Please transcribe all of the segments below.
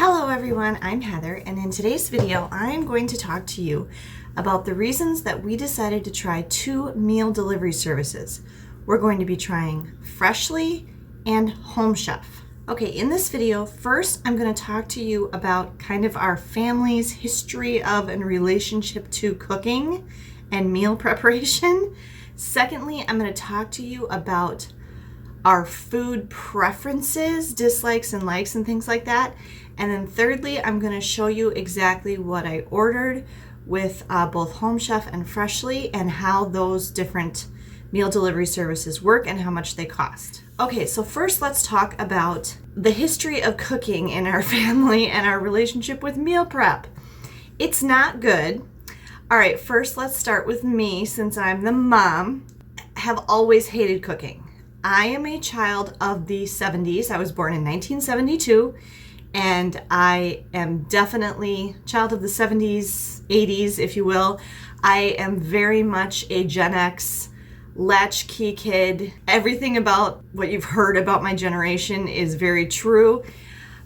Hello everyone, I'm Heather, and in today's video I'm going to talk to you about the reasons that we decided to try two meal delivery services. We're going to be trying Freshly and Home Chef. Okay, in this video, first I'm going to talk to you about kind of our family's history of and relationship to cooking and meal preparation. Secondly, I'm going to talk to you about our food preferences, dislikes and likes and things like that. And then thirdly, I'm going to show you exactly what I ordered with both Home Chef and Freshly and how those different meal delivery services work and how much they cost. Okay, so first let's talk about the history of cooking in our family and our relationship with meal prep. It's not good. All right, first let's start with me, since I'm the mom. Have always hated cooking. I am a child of the 70s. I was born in 1972. And I am definitely a child of the 70s, 80s, if you will. I am very much a Gen X latchkey kid. Everything about what you've heard about my generation is very true.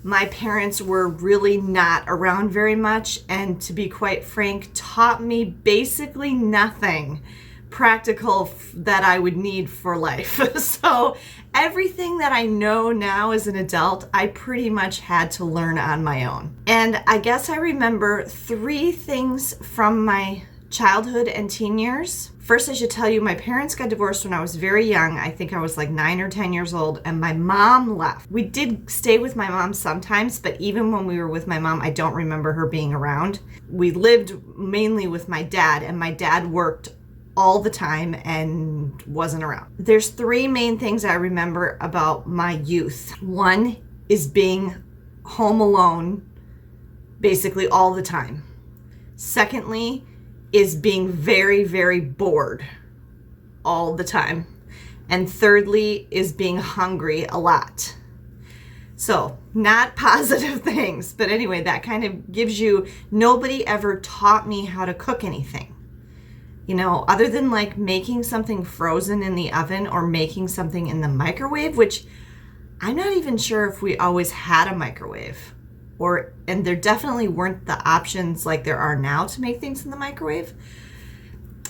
My parents were really not around very much, and to be quite frank, taught me basically nothing practical that I would need for life. So everything that I know now as an adult, I pretty much had to learn on my own. And I guess I remember three things from my childhood and teen years. First, I should tell you, my parents got divorced when I was very young. I think I was like 9 or 10 years old, and my mom left. We did stay with my mom sometimes, but even when we were with my mom, I don't remember her being around. We lived mainly with my dad, and my dad worked all the time and wasn't around. There's three main things I remember about my youth. One is being home alone basically all the time. Secondly is being very, very bored all the time. And thirdly is being hungry a lot. So, not positive things, but anyway, that kind of gives you, nobody ever taught me how to cook anything. You know, other than like making something frozen in the oven or making something in the microwave, which I'm not even sure if we always had a microwave, and there definitely weren't the options like there are now to make things in the microwave.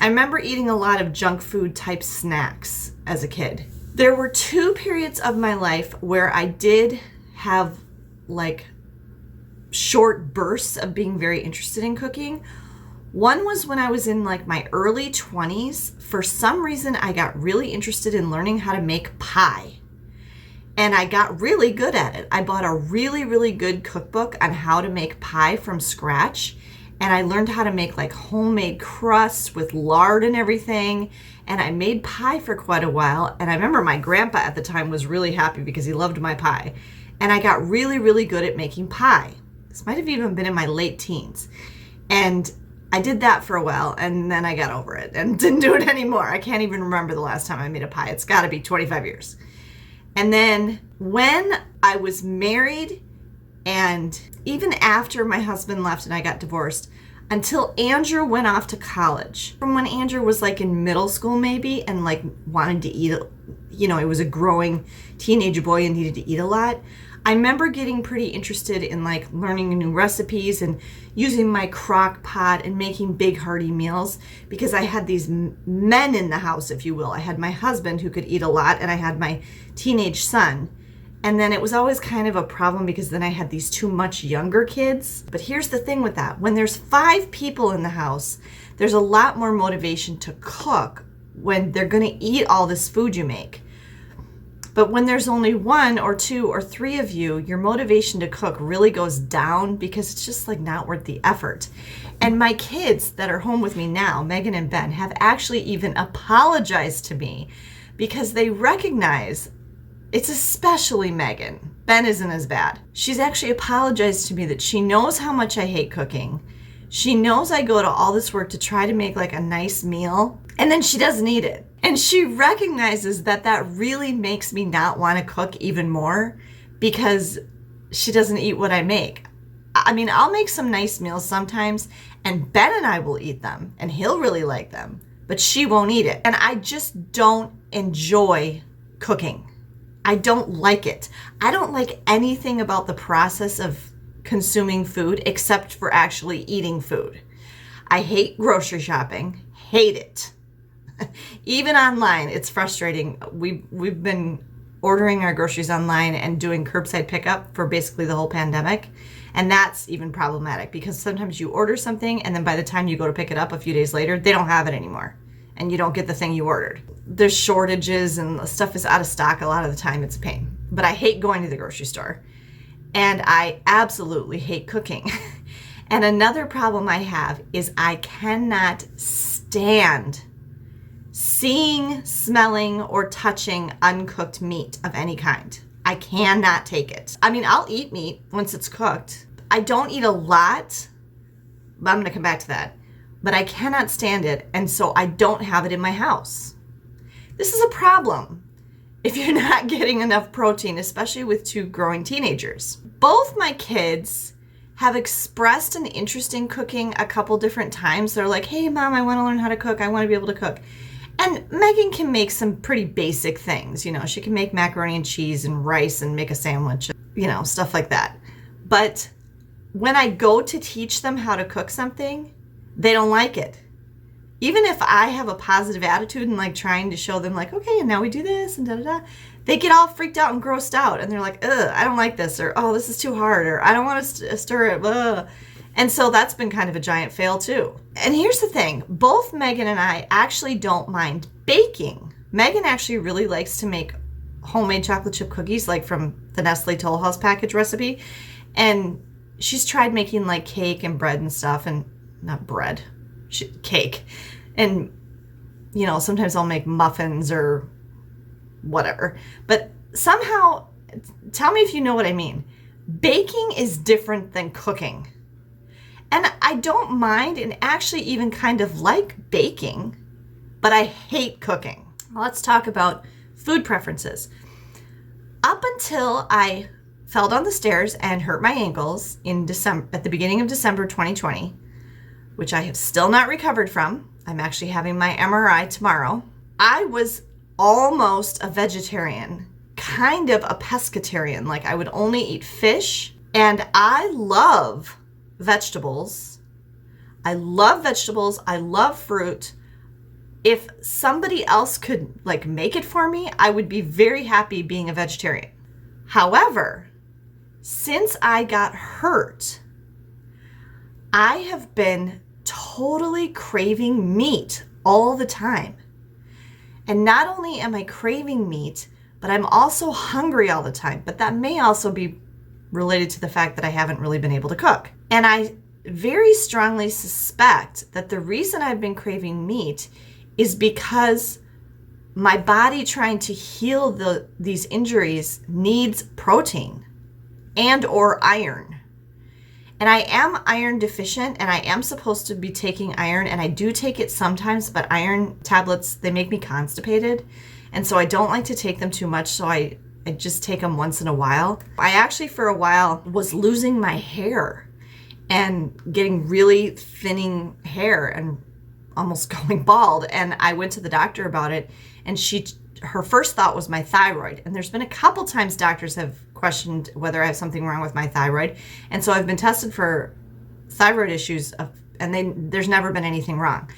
I remember eating a lot of junk food type snacks as a kid. There were two periods of my life where I did have like short bursts of being very interested in cooking. One was when I was in like my early 20s. For some reason, I got really interested in learning how to make pie. And I got really good at it. I bought a really, really good cookbook on how to make pie from scratch. And I learned how to make like homemade crusts with lard and everything. And I made pie for quite a while. And I remember my grandpa at the time was really happy because he loved my pie. And I got really, really good at making pie. This might have even been in my late teens. And I did that for a while, and then I got over it and didn't do it anymore. I can't even remember the last time I made a pie. It's got to be 25 years. And then when I was married, and even after my husband left and I got divorced, until Andrew went off to college, from when Andrew was like in middle school maybe, and like wanted to eat, you know, he was a growing teenage boy and needed to eat a lot, I remember getting pretty interested in like learning new recipes and using my crock pot and making big hearty meals, because I had these men in the house, if you will. I had my husband who could eat a lot, and I had my teenage son. And then it was always kind of a problem because then I had these two much younger kids. But here's the thing with that. When there's 5 people in the house, there's a lot more motivation to cook when they're going to eat all this food you make. But when there's only 1 or 2 or 3 of you, your motivation to cook really goes down because it's just like not worth the effort. And my kids that are home with me now, Megan and Ben, have actually even apologized to me because they recognize, it's especially Megan. Ben isn't as bad. She's actually apologized to me that she knows how much I hate cooking. She knows I go to all this work to try to make like a nice meal, and then she doesn't eat it. And she recognizes that that really makes me not want to cook even more because she doesn't eat what I make. I mean, I'll make some nice meals sometimes, and Ben and I will eat them, and he'll really like them, but she won't eat it. And I just don't enjoy cooking. I don't like it. I don't like anything about the process of consuming food except for actually eating food. I hate grocery shopping, hate it. Even online, it's frustrating. We've been ordering our groceries online and doing curbside pickup for basically the whole pandemic. And that's even problematic because sometimes you order something and then by the time you go to pick it up a few days later, they don't have it anymore and you don't get the thing you ordered. There's shortages and the stuff is out of stock a lot of the time. It's a pain. But I hate going to the grocery store and I absolutely hate cooking. And another problem I have is I cannot stand seeing, smelling, or touching uncooked meat of any kind. I cannot take it. I mean, I'll eat meat once it's cooked. I don't eat a lot, but I'm going to come back to that. But I cannot stand it, and so I don't have it in my house. This is a problem if you're not getting enough protein, especially with 2 growing teenagers. Both my kids have expressed an interest in cooking a couple different times. They're like, hey, Mom, I want to learn how to cook. I want to be able to cook. And Megan can make some pretty basic things. You know, she can make macaroni and cheese and rice and make a sandwich, you know, stuff like that. But when I go to teach them how to cook something, they don't like it. Even if I have a positive attitude and like trying to show them like, okay, and now we do this and da-da-da, they get all freaked out and grossed out. And they're like, ugh, I don't like this. Or, oh, this is too hard. Or I don't want to stir it. Ugh. And so that's been kind of a giant fail too. And here's the thing, both Megan and I actually don't mind baking. Megan actually really likes to make homemade chocolate chip cookies, like from the Nestle Toll House package recipe. And she's tried making like cake and bread and stuff, and not bread, cake. And, you know, sometimes I'll make muffins or whatever. But somehow, tell me if you know what I mean. Baking is different than cooking. And I don't mind and actually even kind of like baking, but I hate cooking. Let's talk about food preferences. Up until I fell down the stairs and hurt my ankles in December, at the beginning of December 2020, which I have still not recovered from. I'm actually having my MRI tomorrow. I was almost a vegetarian, kind of a pescatarian. Like I would only eat fish, and I love vegetables. I love vegetables. I love fruit. If somebody else could like make it for me, I would be very happy being a vegetarian. However, since I got hurt, I have been totally craving meat all the time. And not only am I craving meat, but I'm also hungry all the time. But that may also be related to the fact that I haven't really been able to cook. And I very strongly suspect that the reason I've been craving meat is because my body trying to heal these injuries needs protein and or iron. And I am iron deficient, and I am supposed to be taking iron, and I do take it sometimes, but iron tablets, they make me constipated. And so I don't like to take them too much, so I just take them once in a while. I actually, for a while, was losing my hair and getting really thinning hair and almost going bald. And I went to the doctor about it, and her first thought was my thyroid. And there's been a couple times doctors have questioned whether I have something wrong with my thyroid. And so I've been tested for thyroid issues, and there's never been anything wrong.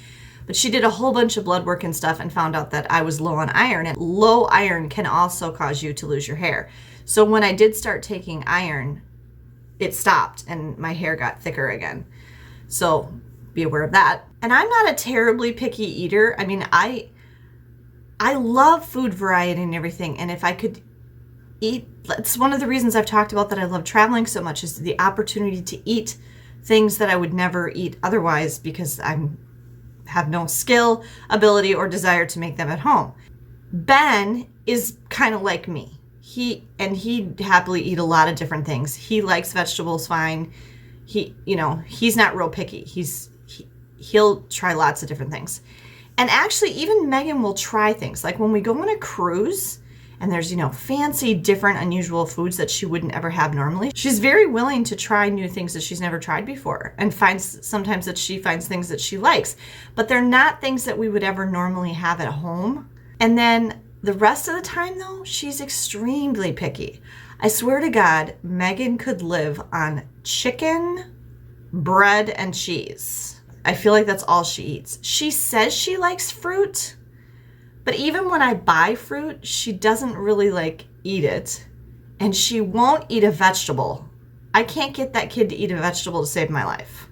But she did a whole bunch of blood work and stuff and found out that I was low on iron. And low iron can also cause you to lose your hair. So when I did start taking iron, it stopped and my hair got thicker again. So be aware of that. And I'm not a terribly picky eater. I mean, I love food variety and everything. And if I could eat, that's one of the reasons I've talked about that I love traveling so much, is the opportunity to eat things that I would never eat otherwise because have no skill, ability, or desire to make them at home. Ben is kind of like me. He'd happily eat a lot of different things. He likes vegetables fine. He's not real picky. He'll try lots of different things. And actually, even Megan will try things. Like when we go on a cruise and there's, fancy, different, unusual foods that she wouldn't ever have normally, she's very willing to try new things that she's never tried before, and sometimes that she finds things that she likes. But they're not things that we would ever normally have at home. And then the rest of the time, though, she's extremely picky. I swear to God, Megan could live on chicken, bread, and cheese. I feel like that's all she eats. She says she likes fruit, but even when I buy fruit, she doesn't really like eat it, and she won't eat a vegetable. I can't get that kid to eat a vegetable to save my life.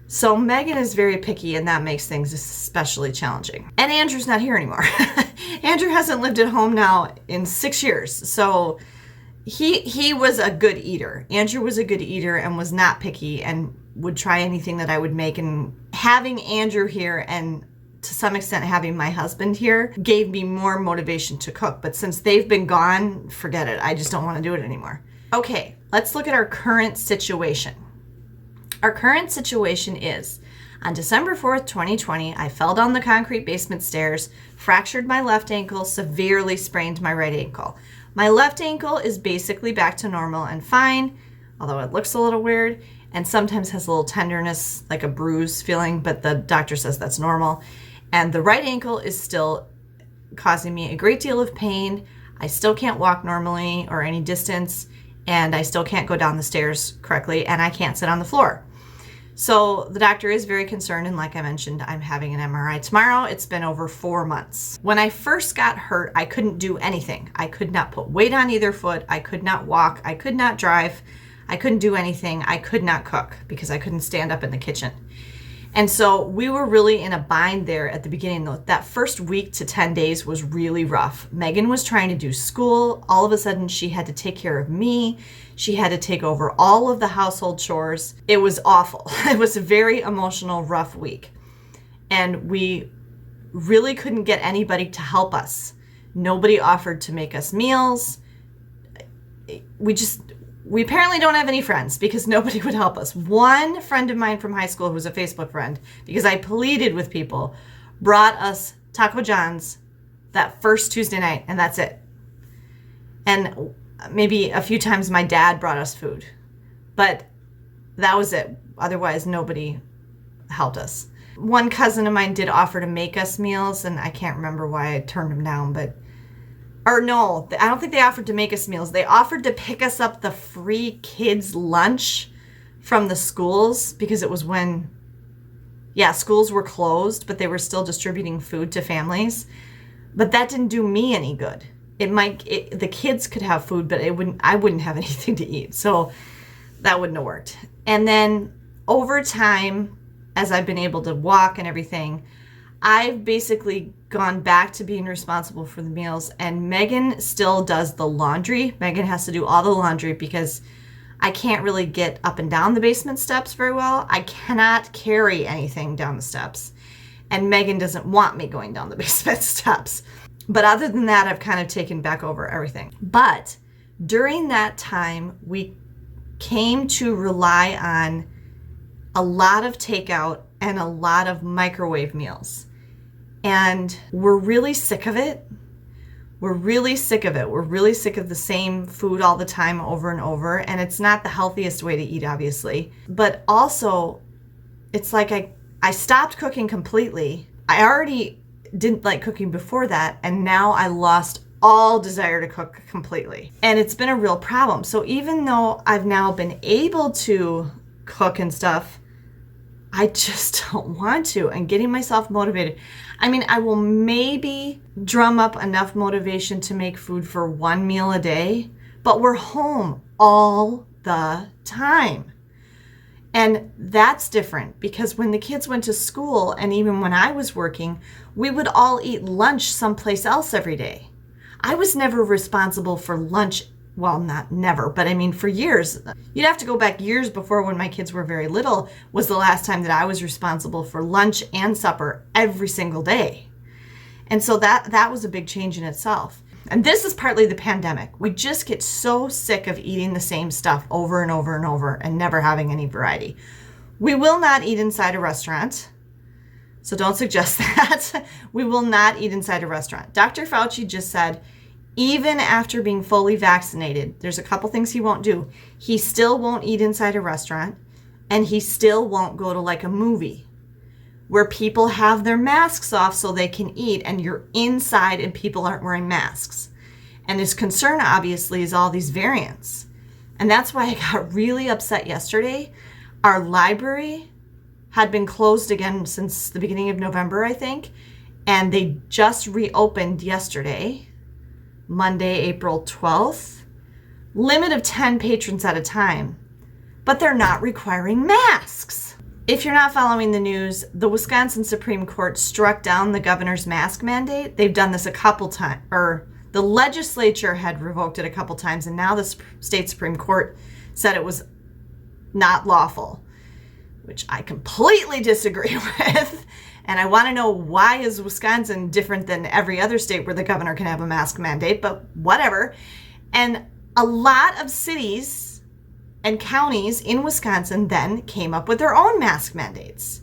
So Megan is very picky, and that makes things especially challenging. And Andrew's not here anymore. Andrew hasn't lived at home now in 6 years. So he was a good eater. Andrew was a good eater and was not picky and would try anything that I would make. And having Andrew here and to some extent having my husband here gave me more motivation to cook. But since they've been gone, forget it. I just don't want to do it anymore. Okay, let's look at our current situation. Our current situation is, on December 4th, 2020, I fell down the concrete basement stairs, fractured my left ankle, severely sprained my right ankle. My left ankle is basically back to normal and fine, although it looks a little weird, and sometimes has a little tenderness, like a bruise feeling, but the doctor says that's normal. And the right ankle is still causing me a great deal of pain. I still can't walk normally or any distance, and I still can't go down the stairs correctly, and I can't sit on the floor. So the doctor is very concerned, and like I mentioned, I'm having an MRI tomorrow. It's been over 4 months. When I first got hurt, I couldn't do anything. I could not put weight on either foot. I could not walk. I could not drive. I couldn't do anything. I could not cook because I couldn't stand up in the kitchen. And so we were really in a bind there at the beginning. That first week to 10 days was really rough. Megan was trying to do school. All of a sudden, she had to take care of me. She had to take over all of the household chores. It was awful. It was a very emotional, rough week. And we really couldn't get anybody to help us. Nobody offered to make us meals. We apparently don't have any friends because nobody would help us. One friend of mine from high school, who's a Facebook friend, because I pleaded with people, brought us Taco John's that first Tuesday night, and that's it. And maybe a few times my dad brought us food, but that was it. Otherwise, nobody helped us. One cousin of mine did offer to make us meals, and I can't remember why I turned him down, or no, I don't think they offered to make us meals. They offered to pick us up the free kids' lunch from the schools because it was when, schools were closed, but they were still distributing food to families. But that didn't do me any good. The kids could have food, but I wouldn't have anything to eat. So that wouldn't have worked. And then over time, as I've been able to walk and everything, I've basically gone back to being responsible for the meals, and Megan still does the laundry. Megan has to do all the laundry because I can't really get up and down the basement steps very well. I cannot carry anything down the steps, and Megan doesn't want me going down the basement steps. But other than that, I've kind of taken back over everything. But during that time, we came to rely on a lot of takeout and a lot of microwave meals. And we're really sick of it. We're really sick of it. We're really sick of the same food all the time over and over. And it's not the healthiest way to eat, obviously. But also, it's like I stopped cooking completely. I already didn't like cooking before that. And now I lost all desire to cook completely. And it's been a real problem. So even though I've now been able to cook and stuff, I just don't want to. And getting myself motivated. I mean, I will maybe drum up enough motivation to make food for one meal a day, but we're home all the time. And that's different because when the kids went to school and even when I was working, we would all eat lunch someplace else every day. I was never responsible for lunch. Well, not never, but I mean for years. You'd have to go back years before when my kids were very little was the last time that I was responsible for lunch and supper every single day. And so that was a big change in itself. And this is partly the pandemic. We just get so sick of eating the same stuff over and over and over and never having any variety. We will not eat inside a restaurant. So don't suggest that. We will not eat inside a restaurant. Dr. Fauci just said, even after being fully vaccinated, there's a couple things he won't do. He still won't eat inside a restaurant, and he still won't go to like a movie where people have their masks off so they can eat and you're inside and people aren't wearing masks. And his concern, obviously, is all these variants. And that's why I got really upset yesterday. Our library had been closed again since the beginning of November, I think. And they just reopened yesterday, Monday, April 12th. Limit of 10 patrons at a time. But they're not requiring masks. If you're not following the news, the Wisconsin Supreme Court struck down the governor's mask mandate. They've done this a couple times, or the legislature had revoked it a couple times, and now the state Supreme Court said it was not lawful, which I completely disagree with. And I want to know, why is Wisconsin different than every other state where the governor can have a mask mandate, but whatever. And a lot of cities and counties in Wisconsin then came up with their own mask mandates.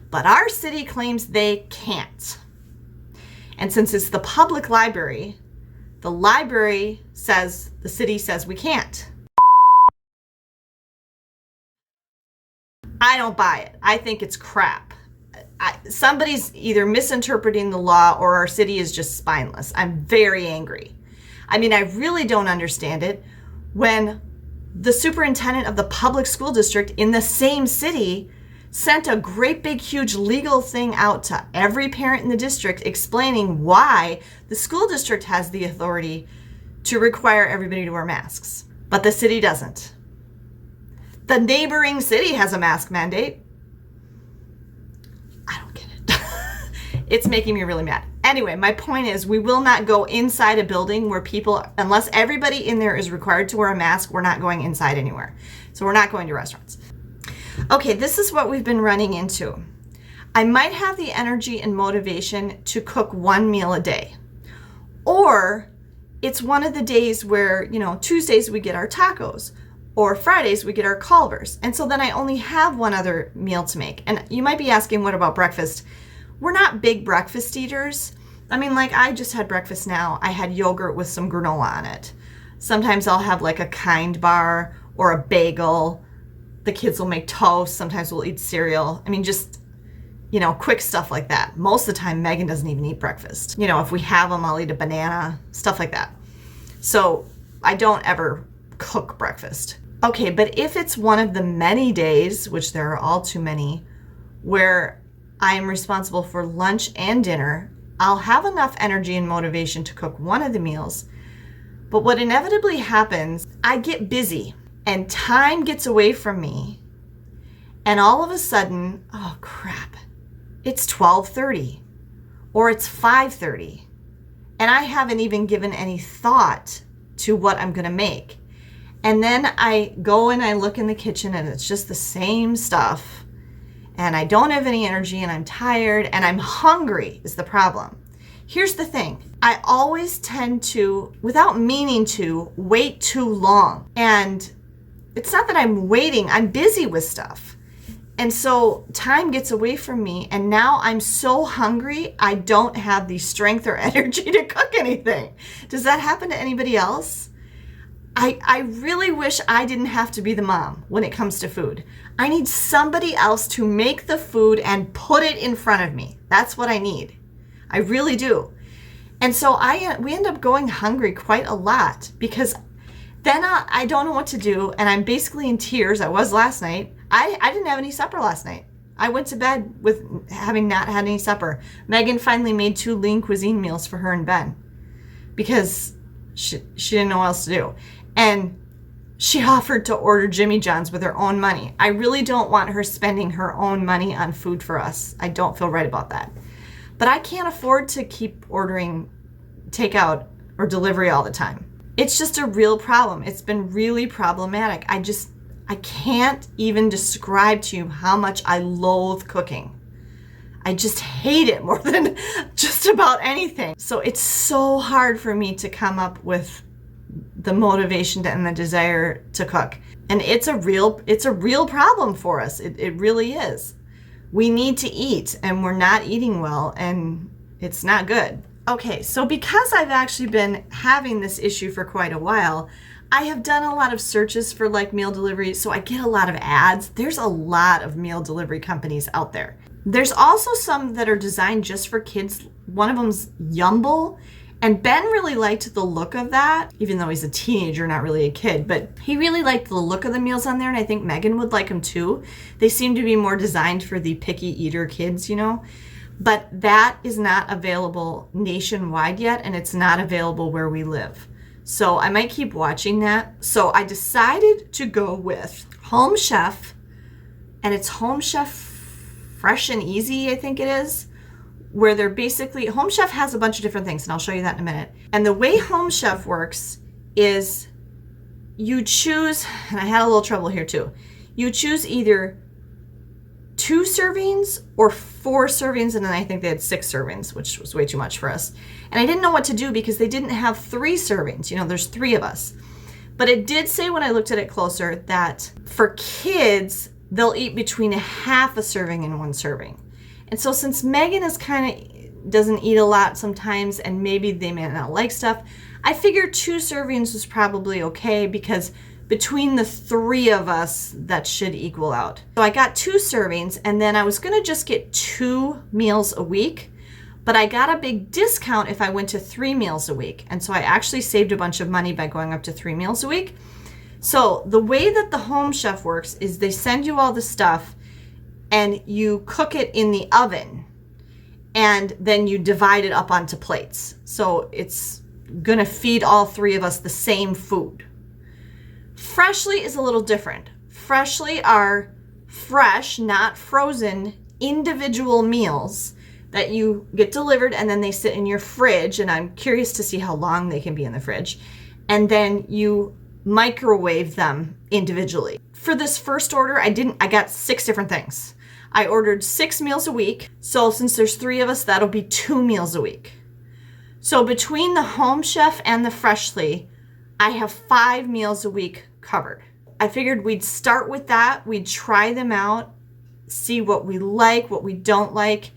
But our city claims they can't. And since it's the public library, the library says, the city says we can't. I don't buy it. I think it's crap. Somebody's either misinterpreting the law or our city is just spineless. I'm very angry. I mean, I really don't understand it when the superintendent of the public school district in the same city sent a great big huge legal thing out to every parent in the district explaining why the school district has the authority to require everybody to wear masks, but the city doesn't. The neighboring city has a mask mandate. I don't get it. It's making me really mad. Anyway, my point is, we will not go inside a building where people, unless everybody in there is required to wear a mask, we're not going inside anywhere. So we're not going to restaurants. Okay, this is what we've been running into. I might have the energy and motivation to cook one meal a day. Or it's one of the days where, Tuesdays we get our tacos, or Fridays we get our Culver's. And so then I only have one other meal to make. And you might be asking, what about breakfast? We're not big breakfast eaters. I mean, like, I just had breakfast now. I had yogurt with some granola on it. Sometimes I'll have like a Kind bar or a bagel. The kids will make toast. Sometimes we'll eat cereal. I mean, just, quick stuff like that. Most of the time, Megan doesn't even eat breakfast. If we have them, I'll eat a banana, stuff like that. So I don't ever cook breakfast. Okay, but if it's one of the many days, which there are all too many, where I am responsible for lunch and dinner, I'll have enough energy and motivation to cook one of the meals. But what inevitably happens, I get busy and time gets away from me. And all of a sudden, oh crap, it's 12:30 or it's 5:30. And I haven't even given any thought to what I'm going to make. And then I go and I look in the kitchen and it's just the same stuff. And I don't have any energy and I'm tired and I'm hungry is the problem. Here's the thing. I always tend to, without meaning to, wait too long. And it's not that I'm waiting, I'm busy with stuff. And so time gets away from me and now I'm so hungry, I don't have the strength or energy to cook anything. Does that happen to anybody else? I really wish I didn't have to be the mom when it comes to food. I need somebody else to make the food and put it in front of me. That's what I need. I really do. And so we end up going hungry quite a lot because then I don't know what to do and I'm basically in tears. I was last night. I didn't have any supper last night. I went to bed with having not had any supper. Megan finally made 2 lean cuisine meals for her and Ben because she didn't know what else to do. And she offered to order Jimmy John's with her own money. I really don't want her spending her own money on food for us. I don't feel right about that. But I can't afford to keep ordering takeout or delivery all the time. It's just a real problem. It's been really problematic. I can't even describe to you how much I loathe cooking. I just hate it more than just about anything. So it's so hard for me to come up with the motivation and the desire to cook. And it's a real problem for us. It really is. We need to eat and we're not eating well and it's not good. Okay, so because I've actually been having this issue for quite a while, I have done a lot of searches for like meal delivery, so I get a lot of ads. There's a lot of meal delivery companies out there. There's also some that are designed just for kids. One of them's Yumble, And Ben really liked the look of that, even though he's a teenager, not really a kid, but he really liked the look of the meals on there, and I think Megan would like them too. They seem to be more designed for the picky eater kids, you know, but that is not available nationwide yet, and it's not available where we live. So I might keep watching that. So I decided to go with Home Chef, and it's Home Chef Fresh and Easy, I think it is, where they're basically, Home Chef has a bunch of different things, and I'll show you that in a minute. And the way Home Chef works is you choose, and I had a little trouble here too, you choose either 2 servings or 4 servings, and then I think they had 6 servings, which was way too much for us. And I didn't know what to do because they didn't have 3 servings. You know, there's 3 of us. But it did say when I looked at it closer that for kids, they'll eat between a half a serving and 1 serving. And so since Megan is doesn't eat a lot sometimes, and maybe they may not like stuff, I figured 2 servings was probably okay, because between the 3 of us, that should equal out. So I got 2 servings, and then I was gonna just get 2 meals a week, but I got a big discount if I went to 3 meals a week. And so I actually saved a bunch of money by going up to 3 meals a week. So the way that the Home Chef works is they send you all the stuff and you cook it in the oven, and then you divide it up onto plates. So it's gonna feed all 3 of us the same food. Freshly is a little different. Freshly are fresh, not frozen, individual meals that you get delivered, and then they sit in your fridge, and I'm curious to see how long they can be in the fridge. And then you microwave them individually. For this first order, I got 6 different things. I ordered 6 meals a week. So since there's 3 of us, that'll be 2 meals a week. So between the Home Chef and the Freshly, I have 5 meals a week covered. I figured we'd start with that. We'd try them out, see what we like, what we don't like,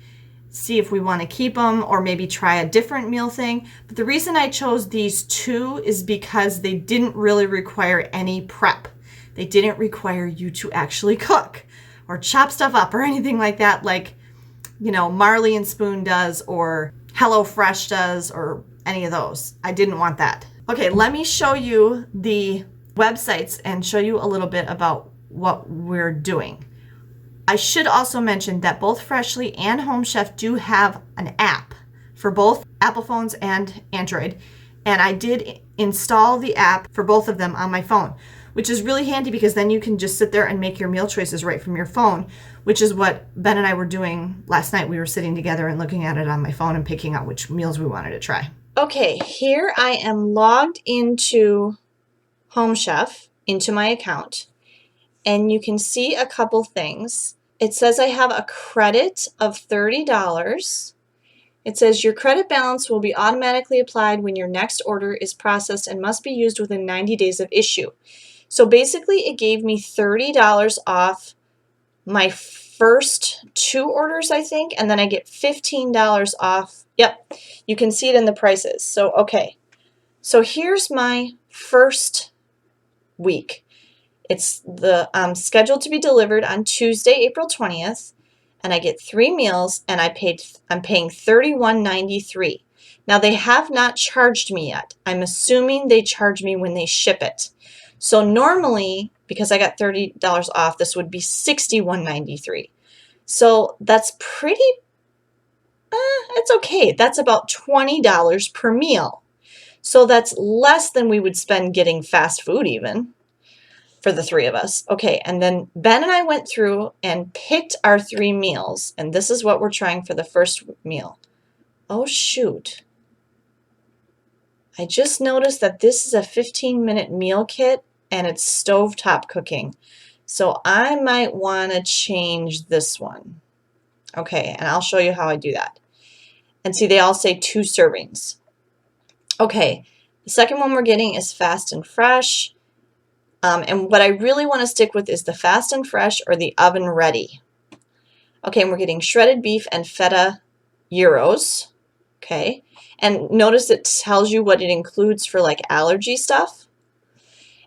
see if we want to keep them, or maybe try a different meal thing. But the reason I chose these 2 is because they didn't really require any prep. They didn't require you to actually cook or chop stuff up or anything like that, like, you know, Marley and Spoon does, or HelloFresh does, or any of those. I didn't want that. Okay, let me show you the websites and show you a little bit about what we're doing. I should also mention that both Freshly and Home Chef do have an app for both Apple phones and Android, and I did install the app for both of them on my phone, which is really handy because then you can just sit there and make your meal choices right from your phone, which is what Ben and I were doing last night. We were sitting together and looking at it on my phone and picking out which meals we wanted to try. Okay, here I am logged into Home Chef, into my account, and you can see a couple things. It says I have a credit of $30. It says your credit balance will be automatically applied when your next order is processed and must be used within 90 days of issue. So basically it gave me $30 off my first 2 orders, I think, and then I get $15 off. Yep, you can see it in the prices. So, okay. So here's my first week. It's scheduled to be delivered on Tuesday, April 20th, and I get 3 meals, and I'm paying $31.93. Now they have not charged me yet. I'm assuming they charge me when they ship it. So normally, because I got $30 off, this would be $61.93. So that's pretty, it's okay. That's about $20 per meal. So that's less than we would spend getting fast food even for the 3 of us. Okay, and then Ben and I went through and picked our 3 meals, and this is what we're trying for the first meal. Oh, shoot. I just noticed that this is a 15-minute meal kit, and it's stovetop cooking. So I might want to change this one. Okay, and I'll show you how I do that. And see, they all say 2 servings. Okay, the second one we're getting is Fast and Fresh. And what I really want to stick with is the Fast and Fresh or the Oven Ready. Okay, and we're getting shredded beef and feta gyros. Okay, and notice it tells you what it includes for like allergy stuff.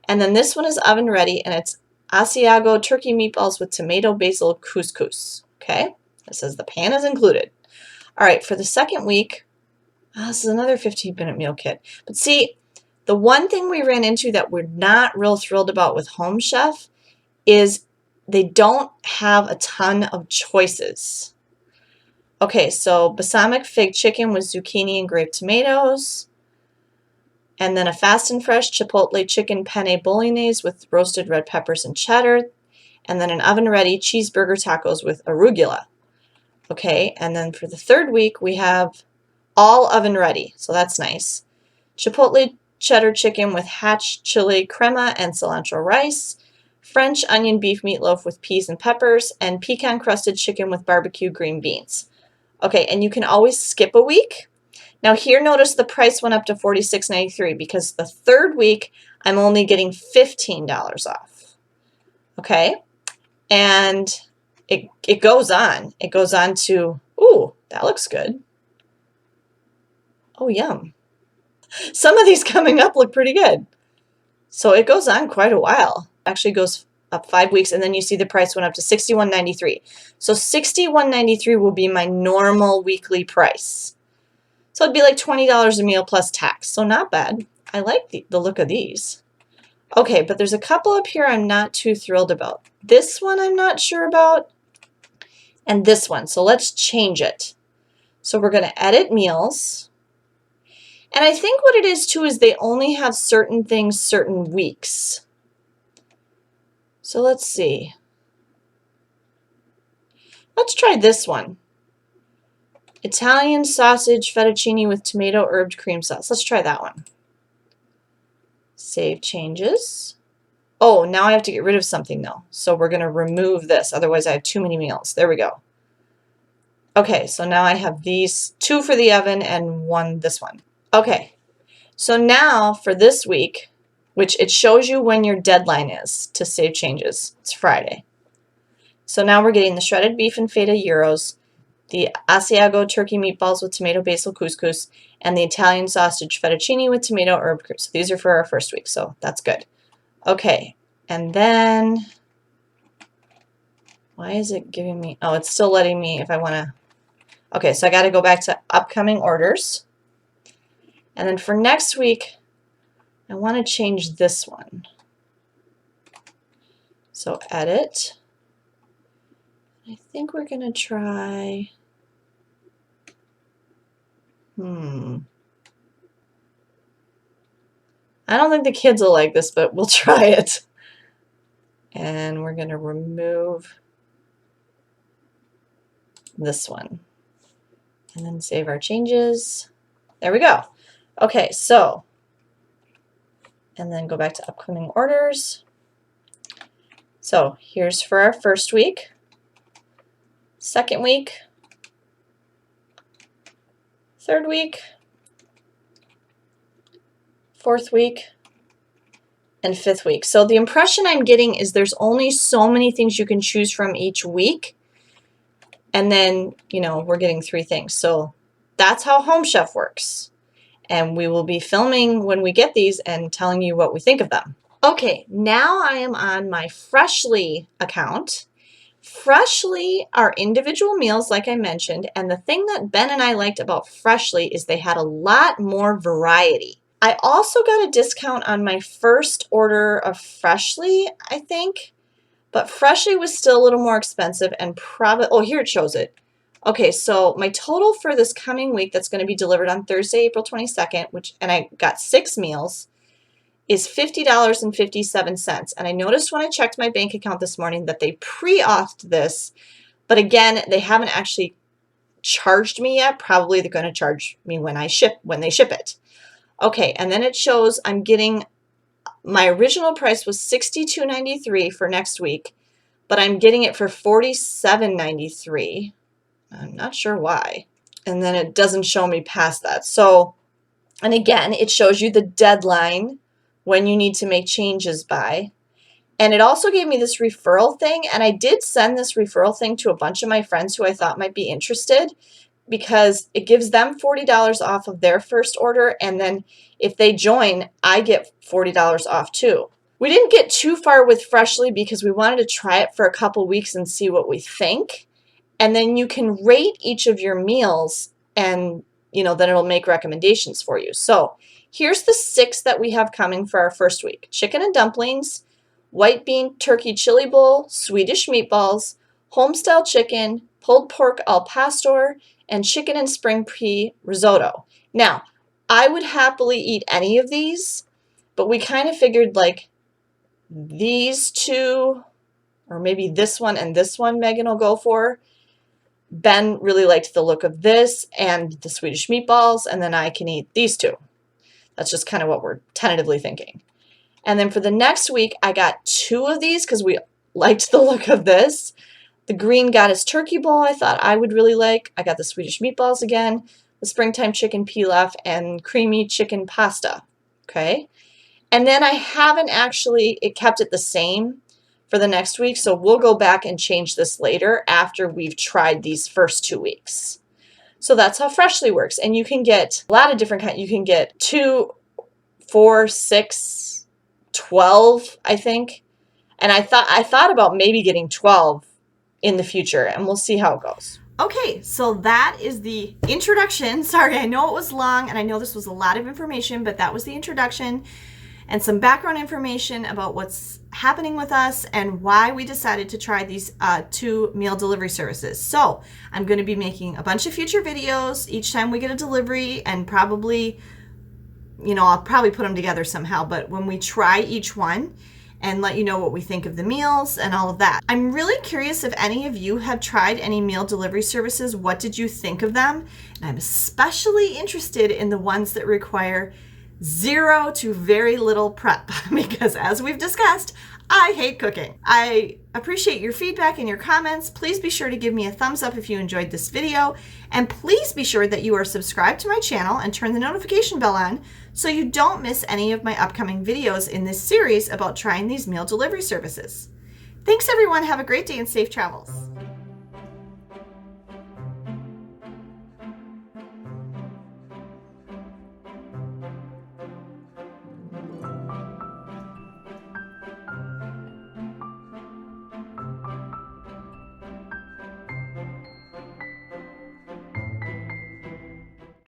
And then this one is Oven Ready, and it's Asiago turkey meatballs with tomato basil couscous. Okay, it says the pan is included. All right, for the second week, This is another 15-minute meal kit. But see, the one thing we ran into that we're not real thrilled about with Home Chef is they don't have a ton of choices. Okay, so balsamic fig chicken with zucchini and grape tomatoes. And then a fast and fresh chipotle chicken penne bolognese with roasted red peppers and cheddar. And then an oven-ready cheeseburger tacos with arugula. Okay, and then for the third week, we have all oven-ready, so that's nice. Chipotle cheddar chicken with hatch chili crema and cilantro rice. French onion beef meatloaf with peas and peppers. And pecan-crusted chicken with barbecue green beans. Okay, and you can always skip a week. Now here, notice the price went up to $46.93 because the third week, I'm only getting $15 off. Okay, and it goes on. It goes on to, ooh, that looks good. Oh, yum. Some of these coming up look pretty good. So it goes on quite a while. Actually goes up 5 weeks, and then you see the price went up to $61.93. So $61.93 will be my normal weekly price. So it'd be like $20 a meal plus tax. So not bad. I like the look of these. Okay, but there's a couple up here I'm not too thrilled about. This one I'm not sure about, and this one. So let's change it. So we're going to edit meals. And I think what it is too is they only have certain things certain weeks. So let's see. Let's try this one. Italian sausage fettuccine with tomato herbed cream sauce. Let's try that one. Save changes. Oh, now I have to get rid of something though. So we're going to remove this. Otherwise I have too many meals. There we go. Okay, so now I have these 2 for the oven and 1 this one. Okay, so now for this week, which it shows you when your deadline is to save changes. It's Friday. So now we're getting the shredded beef and feta gyros, the Asiago turkey meatballs with tomato basil couscous, and the Italian sausage fettuccine with tomato herb. So these are for our first week, so that's good. Okay, and then, why is it giving me, oh, it's still letting me if I want to, okay, so I got to go back to upcoming orders. And then for next week, I want to change this one. So edit. I think we're going to try, I don't think the kids will like this, but we'll try it. And we're going to remove this one. And then save our changes. There we go. Okay, so, and then go back to upcoming orders. So here's for our first week, second week, third week, fourth week, and fifth week. So the impression I'm getting is there's only so many things you can choose from each week. And then, you know, we're getting 3 things. So that's how Home Chef works. And we will be filming when we get these and telling you what we think of them. Okay, now I am on my Freshly account. Freshly are individual meals, like I mentioned, and the thing that Ben and I liked about Freshly is they had a lot more variety. I also got a discount on my first order of Freshly, I think, but Freshly was still a little more expensive and probably, oh, here it shows it. Okay, so my total for this coming week that's going to be delivered on Thursday, April 22nd, and I got 6 meals, is $50.57. And I noticed when I checked my bank account this morning that they pre-authed this, but again, they haven't actually charged me yet. Probably they're going to charge me when they ship it. Okay, and then it shows I'm getting, my original price was $62.93 for next week, but I'm getting it for $47.93. I'm not sure why. And then it doesn't show me past that. So, and again, it shows you the deadline when you need to make changes by. And it also gave me this referral thing. And I did send this referral thing to a bunch of my friends who I thought might be interested because it gives them $40 off of their first order. And then if they join, I get $40 off too. We didn't get too far with Freshly because we wanted to try it for a couple weeks and see what we think. And then you can rate each of your meals and, then it'll make recommendations for you. So here's the 6 that we have coming for our first week. Chicken and dumplings, white bean turkey chili bowl, Swedish meatballs, homestyle chicken, pulled pork al pastor, and chicken and spring pea risotto. Now, I would happily eat any of these, but we kind of figured like these 2, or maybe this one and this one Megan will go for. Ben really liked the look of this and the Swedish meatballs, and then I can eat these 2. That's just kind of what we're tentatively thinking. And then for the next week, I got 2 of these because we liked the look of this. The Green Goddess turkey bowl I thought I would really like. I got the Swedish meatballs again, the springtime chicken pilaf, and creamy chicken pasta. Okay. And then I haven't actually kept it the same for the next week, so we'll go back and change this later after we've tried these first 2 weeks. So that's how Freshly works. And you can get a lot of different kinds. You can get 2, 4, 6, 12, I think. And I thought about maybe getting 12 in the future, and we'll see how it goes. Okay, so that is the introduction. Sorry, I know it was long, and I know this was a lot of information, but that was the introduction and some background information about what's happening with us and why we decided to try these 2 meal delivery services. So I'm going to be making a bunch of future videos each time we get a delivery, and probably, I'll probably put them together somehow, but when we try each one, and let you know what we think of the meals and all of that. I'm really curious if any of you have tried any meal delivery services. What did you think of them? And I'm especially interested in the ones that require 0 to very little prep because, as we've discussed, I hate cooking. I appreciate your feedback and your comments. Please be sure to give me a thumbs up if you enjoyed this video, and please be sure that you are subscribed to my channel and turn the notification bell on so you don't miss any of my upcoming videos in this series about trying these meal delivery services. Thanks everyone. Have a great day and safe travels.